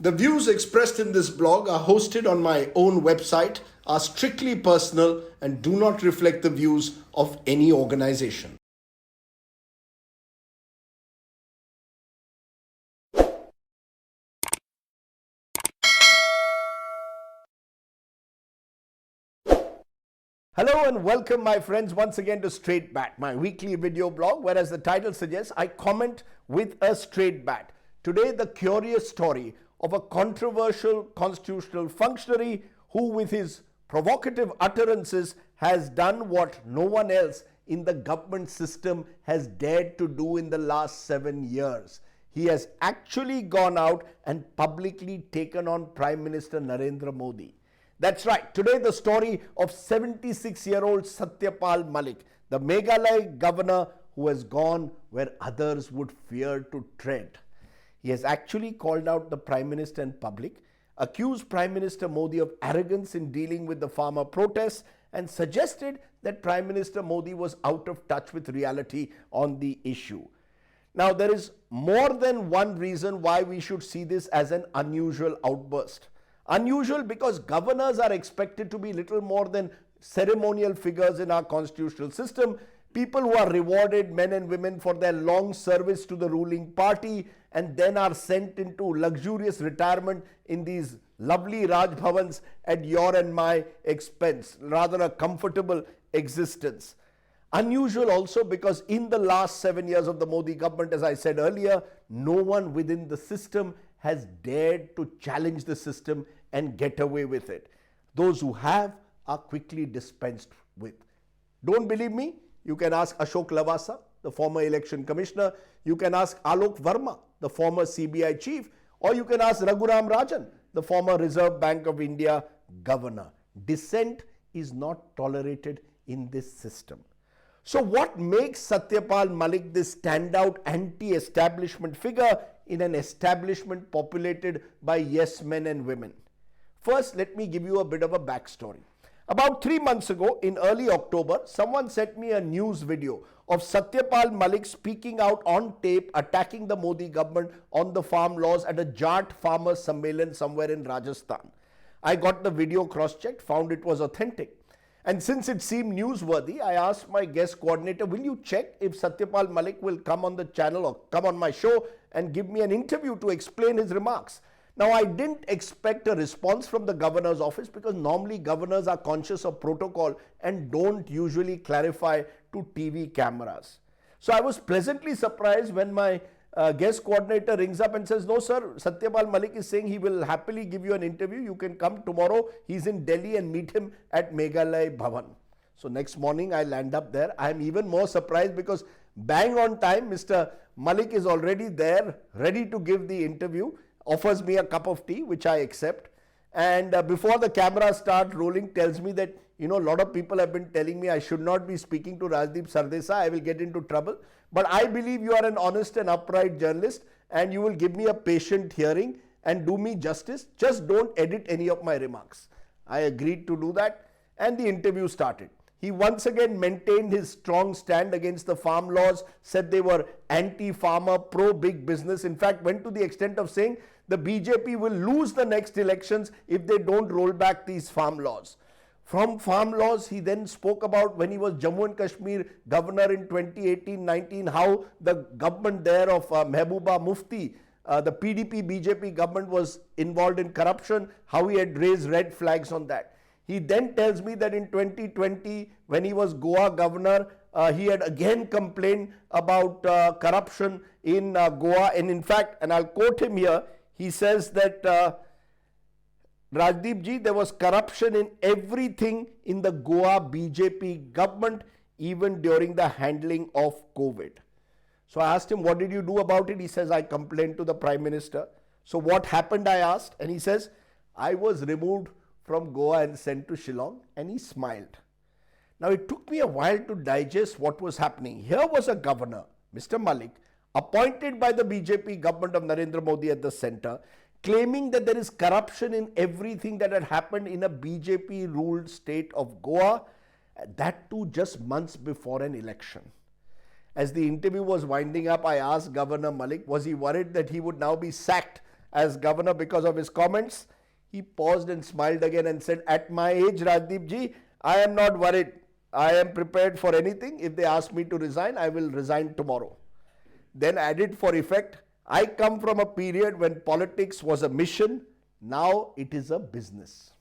The views expressed in this blog are hosted on my own website, are strictly personal, and do not reflect the views of any organization. Hello and welcome, my friends, once again to Straight Bat, my weekly video blog, where, as the title suggests, I comment with a straight bat. Today, the curious story of a controversial constitutional functionary who, with his provocative utterances, has done what no one else in the government system has dared to do in the last 7 years. He has actually gone out and publicly taken on Prime Minister Narendra Modi. That's right. Today, the story of 76-year-old Satyapal Malik, the Meghalaya governor who has gone where others would fear to tread. He has actually called out the Prime Minister in public, accused Prime Minister Modi of arrogance in dealing with the farmer protests, and suggested that Prime Minister Modi was out of touch with reality on the issue. Now, there is more than one reason why we should see this as an unusual outburst. Unusual because governors are expected to be little more than ceremonial figures in our constitutional system, people who are rewarded, men and women, for their long service to the ruling party and then are sent into luxurious retirement in these lovely Raj Bhavans at your and my expense, rather a comfortable existence. Unusual also because in the last 7 years of the Modi government, as I said earlier, no one within the system has dared to challenge the system and get away with it. Those who have are quickly dispensed with. Don't believe me? You can ask Ashok Lavasa, the former election commissioner. You can ask Alok Verma, the former CBI chief. Or you can ask Raghuram Rajan, the former Reserve Bank of India governor. Dissent is not tolerated in this system. So what makes Satyapal Malik this standout anti-establishment figure in an establishment populated by yes men and women? First, let me give you a bit of a backstory. About 3 months ago, in early October, someone sent me a news video of Satyapal Malik speaking out on tape attacking the Modi government on the farm laws at a Jat Farmer Sammelan somewhere in Rajasthan. I got the video cross-checked, found it was authentic. And since it seemed newsworthy, I asked my guest coordinator, will you check if Satyapal Malik will come on the channel or come on my show and give me an interview to explain his remarks? Now, I didn't expect a response from the governor's office because normally governors are conscious of protocol and don't usually clarify to TV cameras. So I was pleasantly surprised when my guest coordinator rings up and says, no sir, Satyapal Malik is saying he will happily give you an interview. You can come tomorrow. He's in Delhi and meet him at Meghalaya Bhavan. So next morning I land up there. I am even more surprised because bang on time, Mr. Malik is already there, ready to give the interview, offers me a cup of tea, which I accept. And before the cameras start rolling, tells me that, a lot of people have been telling me I should not be speaking to Rajdeep Sardesai. I will get into trouble. But I believe you are an honest and upright journalist and you will give me a patient hearing and do me justice. Just don't edit any of my remarks. I agreed to do that and the interview started. He once again maintained his strong stand against the farm laws, said they were anti-farmer, pro-big business. In fact, went to the extent of saying the BJP will lose the next elections if they don't roll back these farm laws. From farm laws, he then spoke about when he was Jammu and Kashmir governor in 2018-19, how the government there of Mehbooba Mufti, the PDP-BJP government was involved in corruption, how he had raised red flags on that. He then tells me that in 2020, when he was Goa governor, he had again complained about corruption in Goa. And in fact, and I'll quote him here, he says that Rajdeep ji, there was corruption in everything in the Goa BJP government, even during the handling of COVID. So I asked him, what did you do about it? He says, I complained to the Prime Minister. So what happened, I asked, and he says, I was removed from Goa and sent to Shillong, and he smiled. Now, it took me a while to digest what was happening. Here was a governor, Mr. Malik, appointed by the BJP government of Narendra Modi at the center, claiming that there is corruption in everything that had happened in a BJP-ruled state of Goa, that too just months before an election. As the interview was winding up, I asked Governor Malik, was he worried that he would now be sacked as governor because of his comments. He paused and smiled again and said, "At my age, Rajdeep ji, I am not worried. I am prepared for anything. If they ask me to resign, I will resign tomorrow." Then added for effect, "I come from a period when politics was a mission. Now it is a business."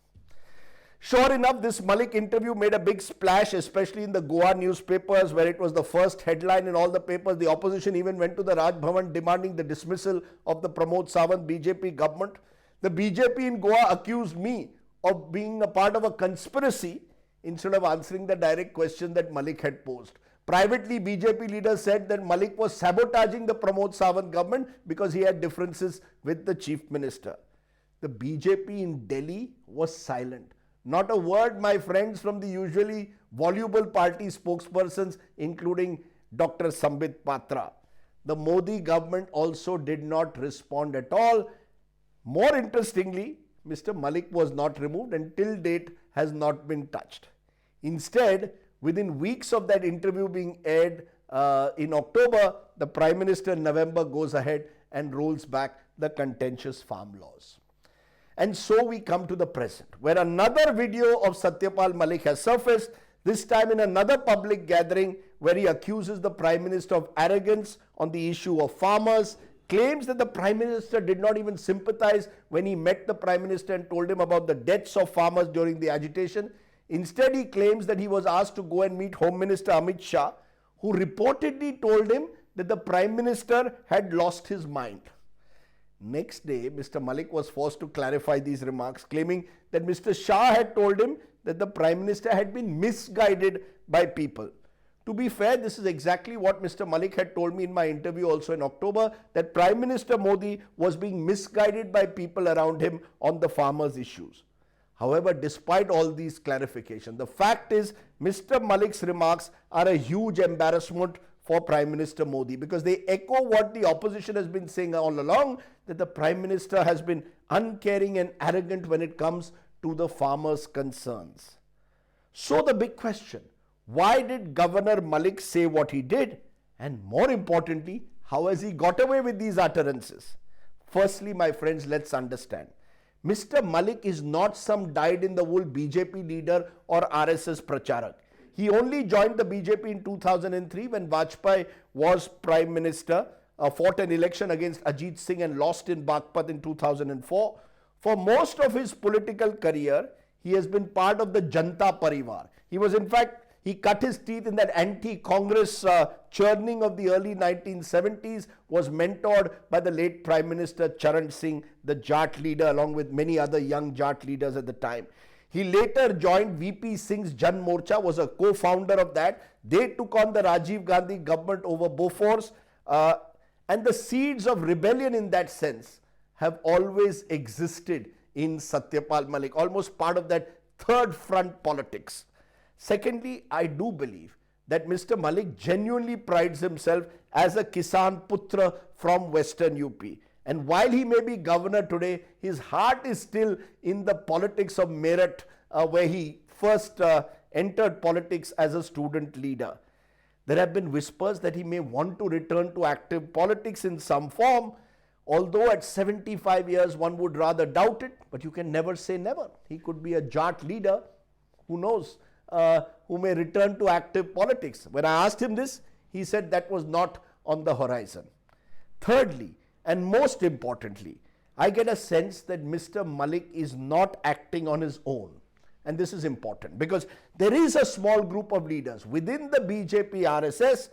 Sure enough, this Malik interview made a big splash, especially in the Goa newspapers, where it was the first headline in all the papers. The opposition even went to the Raj Bhavan demanding the dismissal of the Pramod Sawant BJP government. The BJP in Goa accused me of being a part of a conspiracy instead of answering the direct question that Malik had posed. Privately, BJP leaders said that Malik was sabotaging the Pramod Sawant government because he had differences with the chief minister. The BJP in Delhi was silent. Not a word, my friends, from the usually voluble party spokespersons, including Dr. Sambit Patra. The Modi government also did not respond at all. More interestingly, Mr. Malik was not removed and till date has not been touched. Instead, within weeks of that interview being aired in October, the Prime Minister in November goes ahead and rolls back the contentious farm laws. And so we come to the present, where another video of Satyapal Malik has surfaced, this time in another public gathering where he accuses the Prime Minister of arrogance on the issue of farmers, claims that the Prime Minister did not even sympathize when he met the Prime Minister and told him about the deaths of farmers during the agitation. Instead, he claims that he was asked to go and meet Home Minister Amit Shah, who reportedly told him that the Prime Minister had lost his mind. Next day, Mr. Malik was forced to clarify these remarks, claiming that Mr. Shah had told him that the Prime Minister had been misguided by people. To be fair, this is exactly what Mr. Malik had told me in my interview also in October, that Prime Minister Modi was being misguided by people around him on the farmers' issues. However, despite all these clarifications, the fact is Mr. Malik's remarks are a huge embarrassment for Prime Minister Modi, because they echo what the opposition has been saying all along, that the Prime Minister has been uncaring and arrogant when it comes to the farmers' concerns. So the big question, why did Governor Malik say what he did? And more importantly, how has he got away with these utterances? Firstly, my friends, let's understand. Mr. Malik is not some dyed-in-the-wool BJP leader or RSS pracharak. He only joined the BJP in 2003 when Vajpayee was Prime Minister, fought an election against Ajit Singh and lost in Bagpat in 2004. For most of his political career, he has been part of the Janta Parivar. He was, in fact, he cut his teeth in that anti-Congress churning of the early 1970s, was mentored by the late Prime Minister Charan Singh, the Jat leader, along with many other young Jat leaders at the time. He later joined VP Singh's Jan Morcha, was a co-founder of that. They took on the Rajiv Gandhi government over Bofors, and the seeds of rebellion in that sense have always existed in Satyapal Malik, almost part of that third front politics. Secondly, I do believe that Mr. Malik genuinely prides himself as a Kisan Putra from Western UP. And while he may be governor today, his heart is still in the politics of Meerut, where he first entered politics as a student leader. There have been whispers that he may want to return to active politics in some form, although at 75 years one would rather doubt it, but you can never say never. He could be a Jat leader, who knows, who may return to active politics. When I asked him this, he said that was not on the horizon. Thirdly, and most importantly, I get a sense that Mr. Malik is not acting on his own. And this is important because there is a small group of leaders within the BJP RSS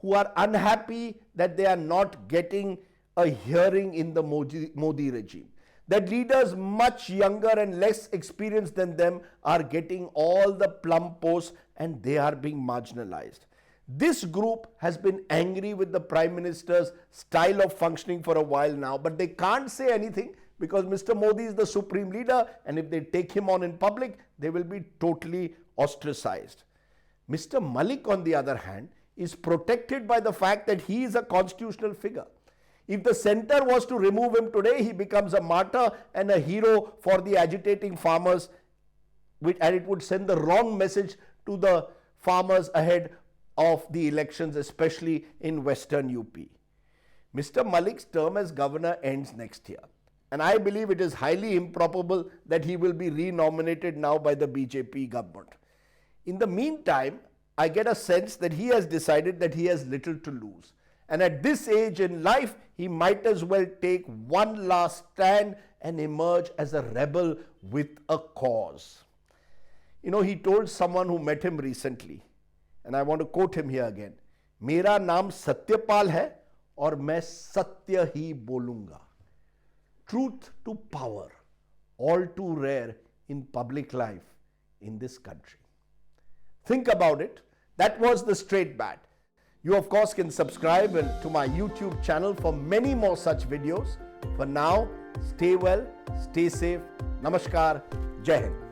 who are unhappy that they are not getting a hearing in the Modi regime. That leaders much younger and less experienced than them are getting all the plum posts and they are being marginalized. This group has been angry with the Prime Minister's style of functioning for a while now, but they can't say anything because Mr. Modi is the supreme leader, and if they take him on in public, they will be totally ostracized. Mr. Malik, on the other hand, is protected by the fact that he is a constitutional figure. If the centre was to remove him today, he becomes a martyr and a hero for the agitating farmers, and it would send the wrong message to the farmers ahead of the elections, especially in Western UP. Mr. Malik's term as governor ends next year. and I believe it is highly improbable that he will be re-nominated now by the BJP government. In the meantime, I get a sense that he has decided that he has little to lose. And at this age in life, he might as well take one last stand and emerge as a rebel with a cause. You know, he told someone who met him recently, and I want to quote him here again, मेरा नाम सत्यपाल है और मैं सत्य ही बोलूंगा. Truth to power, all too rare in public life in this country. Think about it. That was the Straight Bat. You of course can subscribe to my YouTube channel for many more such videos. For now, stay well, stay safe. Namaskar. Jai Hind.